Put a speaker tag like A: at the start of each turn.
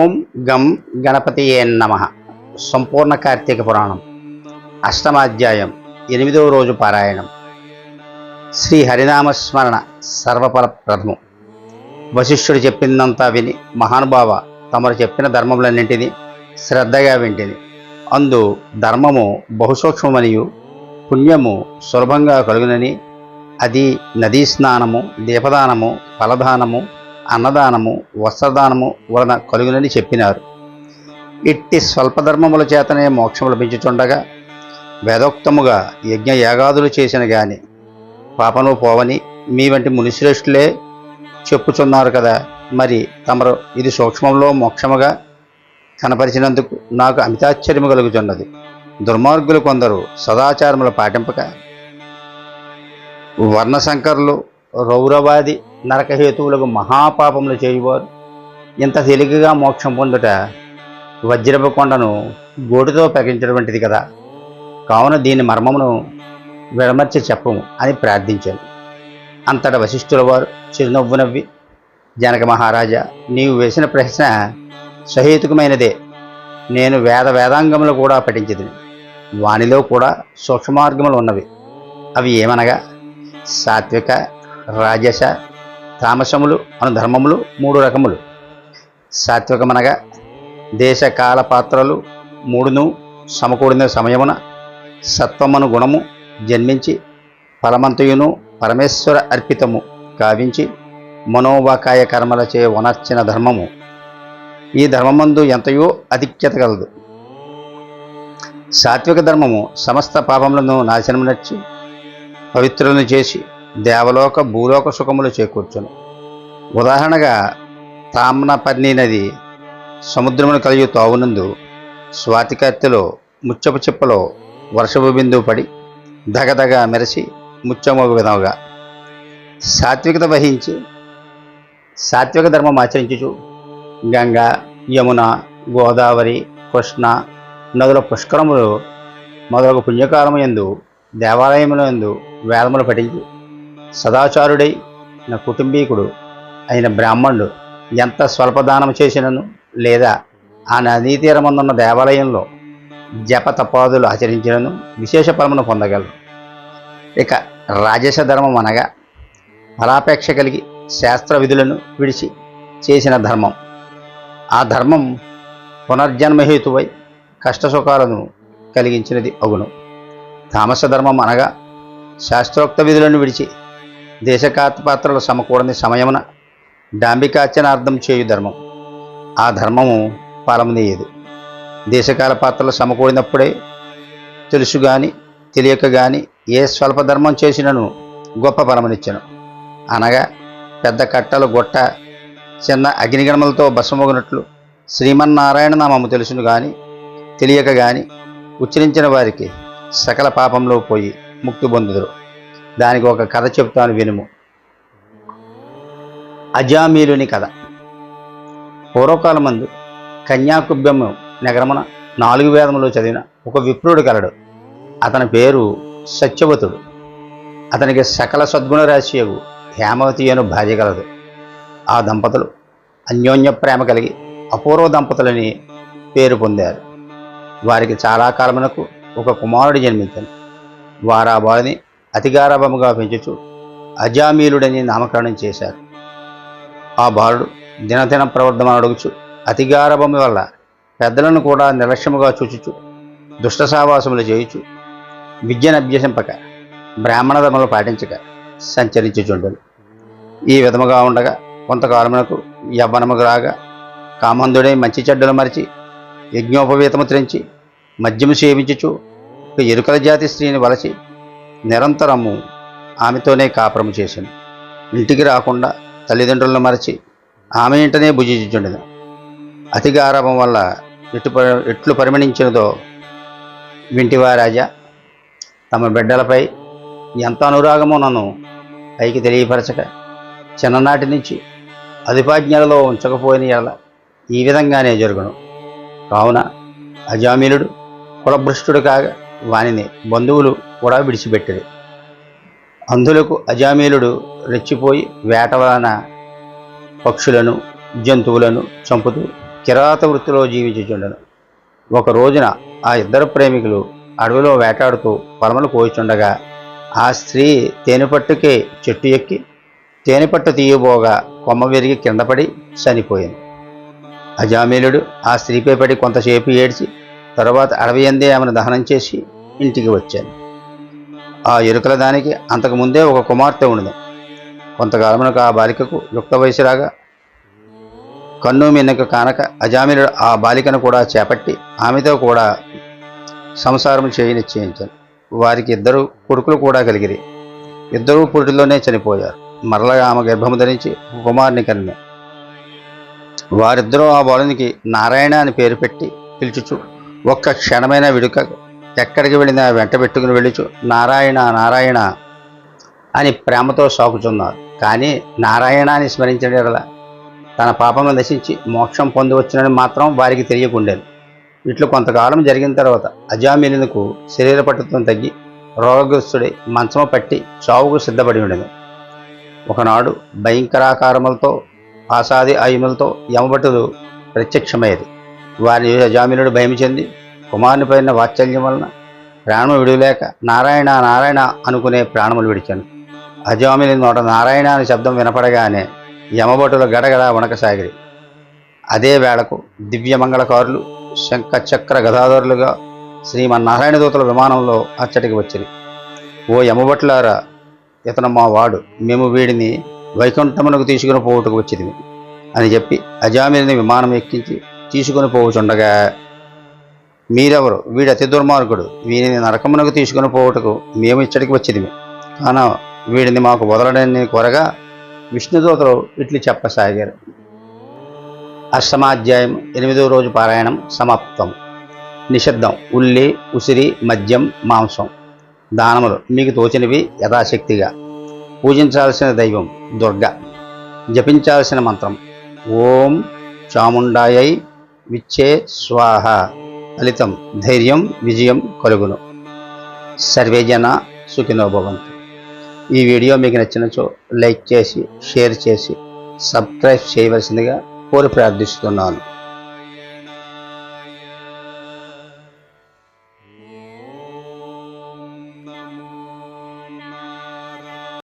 A: ఓం గం గణపతియే నమః. సంపూర్ణ కార్తీక పురాణం అష్టమాధ్యాయం 8వ రోజు పారాయణం. శ్రీ హరినామస్మరణ సర్వఫలప్రదము. వశిష్ఠుడు చెప్పిందంతా విని మహానుభావ తమరు చెప్పిన ధర్మములన్నింటినీ శ్రద్ధగా వింటిని. అందు ధర్మము బహుసూక్ష్మమనియు పుణ్యము సులభంగా కలుగునని, అది నదీ స్నానము, దీపదానము, ఫలదానము, అన్నదానము, వస్త్రదానము వలన కలుగునని చెప్పినారు. ఇట్టి స్వల్పధర్మముల చేతనే మోక్షము లభించుచుండగా వేదోక్తముగా యజ్ఞ యాగాదులు చేసిన గాని పాపను పోవని మీ వంటి మునిశ్రేష్ఠులే చెప్పుచున్నారు కదా. మరి తమరు ఇది సూక్ష్మంలో మోక్షముగా కనపరిచినందుకు నాకు అమితాశ్చర్యము కలుగుచున్నది. దుర్మార్గులు కొందరు సదాచారములు పాటింపక వర్ణశంకరులు, రౌరవాది నరకహేతువులకు మహాపాపములు చేయువారు ఇంత తేలికగా మోక్షం పొందుట వజ్రపు కొండను గోటితో పెగించడం వంటిది కదా. కావున దీని మర్మమును విడమర్చి చెప్పము అని ప్రార్థించాను. అంతటా వశిష్ఠుల వారు చిరునవ్వు నవ్వి, జనక మహారాజా, నీవు వేసిన ప్రశ్న సహేతుకమైనదే. నేను వేదాంగములు కూడా పఠించదిని. వానిలో కూడా సూక్ష్మార్గములు ఉన్నవి. అవి ఏమనగా సాత్విక, రాజస, తామసములు అను ధర్మములు 3 రకములు. సాత్వికమనగా దేశకాల పాత్రలు 3ను సమకూడిన సమయమున సత్వమను గుణము జన్మించి ఫలమంతయును పరమేశ్వర అర్పితము కావించి మనోవాకాయ కర్మలచే వనర్చిన ధర్మము. ఈ ధర్మమందు ఎంతయో అధిక్యత కలదు. సాత్విక ధర్మము సమస్త పాపములను నాశనమునర్చి పవిత్రులను చేసి దేవలోక భూలోక సుఖములు చేకూర్చును. ఉదాహరణగా తామ్రపర్ణి నది సముద్రమును కలిగి తావునందు స్వాతికర్తెలో ముచ్చపు చిప్పలో వర్షపు బిందువు పడి దగదగ మెరసి ముచ్చమోగు విధముగా సాత్వికత వహించి సాత్విక ధర్మం ఆచరించుచు గంగా, యమున, గోదావరి, కృష్ణ నదుల పుష్కరములు మొదలగు పుణ్యకాలము యందు దేవాలయముల యందు వేదములు పఠించి సదాచారుడై నా కుటుంబీకుడు అయిన బ్రాహ్మణుడు ఎంత స్వల్పదానం చేసినను లేదా ఆ నదీ తీరమందున్న దేవాలయంలో జప తపాదులు ఆచరించినను విశేష ఫలమును పొందగలరు. ఇక రాజస ధర్మం అనగా ఫలాపేక్ష కలిగి శాస్త్ర విధులను విడిచి చేసిన ధర్మం. ఆ ధర్మం పునర్జన్మహేతువై కష్టసుఖాలను కలిగించినది అగును. తామస ధర్మం అనగా శాస్త్రోక్త విధులను విడిచి దేశకాత్పాత్రలు సమకూడని సమయమున డాంబికార్చనార్థం చేయు ధర్మం. ఆ ధర్మము ఫలమునీయదు. దేశకాల పాత్రలు సమకూడినప్పుడే తెలుసు గాని తెలియక గాని ఏ స్వల్పధర్మం చేసినను గొప్ప ఫలమునిచ్చను. అనగా పెద్ద కట్టలు గొట్ట చిన్న అగ్నిగణములతో భస్మమగునట్లు శ్రీమన్నారాయణ నామము తెలుసును గాని తెలియక గాని ఉచ్చరించిన వారికి సకల పాపంలో పోయి ముక్తి పొందుదురు. దానికి ఒక కథ చెప్తాను వినుము. అజామీలుని కథ. పూర్వకాలమందు కన్యాకుబ్జము నగరమున 4 వేదములు చదివిన ఒక విప్రుడు కలడు. అతని పేరు సత్యవతుడు. అతనికి సకల సద్గుణ రాశియగు హేమవతి అను భార్య కలదు. ఆ దంపతులు అన్యోన్య ప్రేమ కలిగి అపూర్వ దంపతులని పేరు పొందారు. వారికి చాలా కాలమునకు ఒక కుమారుడు జన్మించాను. వారు ఆ బాలుని అతిగారాభముగా పెంచుచు అజామీలుడని నామకరణం చేశారు. ఆ బాలుడు దినదిన ప్రవర్ధమనడుగుచు అతిగారాభము వల్ల పెద్దలను కూడా నిర్లక్ష్యముగా చూచుచు దుష్ట సావాసములు చేయుచు విద్యను అభ్యసింపక బ్రాహ్మణ ధర్మలు పాటించక సంచరించుచుండెను. ఈ విధముగా ఉండగా కొంతకాలమునకు యవ్వనముకు రాగా కామందుడై మంచి చెడ్డలు మరిచి యజ్ఞోపవీతము త్రించి మద్యము సేవించుచు ఒక ఎరుకల జాతి స్త్రీని వలచి నిరంతరము ఆమెతోనే కాపురము చేశాను. ఇంటికి రాకుండా తల్లిదండ్రులను మరచి ఆమె ఇంటనే భుజించుచుండెను. అతిగారాభం వల్ల ఎట్లు పరిమణించినదో వింటివా రాజా. తమ బిడ్డలపై ఎంత అనురాగమో నన్ను పైకి తెలియపరచక చిన్ననాటి నుంచి అధిపాజ్ఞలలో ఉంచకపోయిన ఎడల ఈ విధంగానే జరుగును. కావున అజామీలుడు కులభ్రష్టుడు కాగా వానిని బంధువులు కూడా విడిచిపెట్టారు. అంధులకు అజామీలుడు రెచ్చిపోయి వేట వలన పక్షులను జంతువులను చంపుతూ కిరాత వృత్తిలో జీవించుచుండెను. ఒక రోజున ఆ ఇద్దరు ప్రేమికులు అడవిలో వేటాడుతూ పొలములు కోయిచుండగా ఆ స్త్రీ తేనెపట్టుకే చెట్టు ఎక్కి తేనెపట్టు తీయబోగా కొమ్మ విరిగి కిందపడి చనిపోయింది. అజామిలుడు ఆ స్త్రీపై పడి కొంతసేపు ఏడ్చి తరువాత అడవి అందే ఆమెను దహనం చేసి ఇంటికి వచ్చాను. ఆ ఎరుకల దానికి అంతకుముందే ఒక కుమార్తె ఉండదు. కొంతకాలమునకు ఆ బాలికకు యుక్త వయసు రాగా కన్ను మిన్నకు కానక అజామిలుడు ఆ బాలికను కూడా చేపట్టి ఆమెతో కూడా సంసారం నిశ్చయించాను. వారికి 2 కొడుకులు కూడా కలిగిరి. 2 పురిటిలోనే చనిపోయారు. మరలా ఆమె గర్భము ధరించి కుమారుని కన్ను. వారిద్దరూ ఆ బాలునికి నారాయణ అని పేరు పెట్టి పిలుచుచు ఒక్క క్షణమైన విడుక ఎక్కడికి వెళ్ళినా వెంట పెట్టుకుని వెళ్ళుచు నారాయణ నారాయణ అని ప్రేమతో సాకుచున్నారు. కానీ నారాయణ అని స్మరించడం తన పాపము నశించి మోక్షం పొందవచ్చునని మాత్రం వారికి తెలియకుండేది. ఇట్లు కొంతకాలం జరిగిన తర్వాత అజామిలునకు శరీర పట్టుత్వం తగ్గి రోగగ్రస్తుడై మంచము పట్టి చావుకు సిద్ధపడి ఉండేది. ఒకనాడు భయంకరాకారములతో ఆసాది ఆయుములతో యమభటులు ప్రత్యక్షమయ్యేది. వారిని అజామిలుడు భయం చెంది కుమారుని పైన వాత్సల్యం వలన ప్రాణము విడులేక నారాయణ నారాయణ అనుకునే ప్రాణములు విడిచాను. అజామిలి నోట నారాయణ అని శబ్దం వినపడగానే యమభటులు గడగడ వణకసాగిరి. అదే వేళకు దివ్యమంగళకారులు శంఖ చక్ర గదాధరులుగా శ్రీమన్నారాయణ దూతల విమానంలో అచ్చటికి వచ్చిరి. ఓ యమభటులారా, ఇతను మా వాడు, మేము వీడిని వైకుంఠమునకు తీసుకుని పోవుటకు వచ్చింది అని చెప్పి అజామిలిని విమానం ఎక్కించి తీసుకుని పోవుచుండగా, మీరెవరు? వీడి అతి దుర్మార్గుడు, వీడిని నరకమునకు తీసుకుని పోవుటకు మేము ఇచ్చటికి వచ్చింది, కాన వీడిని మాకు వదలడని కోరగా విష్ణుదూతలు ఇట్లు చెప్పసాగారు. అష్టమాధ్యాయం 8వ రోజు పారాయణం సమాప్తం. నిషిద్ధం: ఉల్లి, ఉసిరి, మద్యం, మాంసం. దానములు మీకు తోచినవి యథాశక్తిగా. పూజించాల్సిన దైవం దుర్గ. జపించాల్సిన మంత్రం ఓం చాముండాయై విచ్చే స్వాహ. ఫలితం ధైర్యం, విజయం కలుగును. సర్వే జన సుఖినో భవంతు. ఈ వీడియో మీకు నచ్చినచో లైక్ చేసి షేర్ చేసి సబ్స్క్రైబ్ చేయవలసిందిగా కోరి ప్రార్థిస్తున్నాను.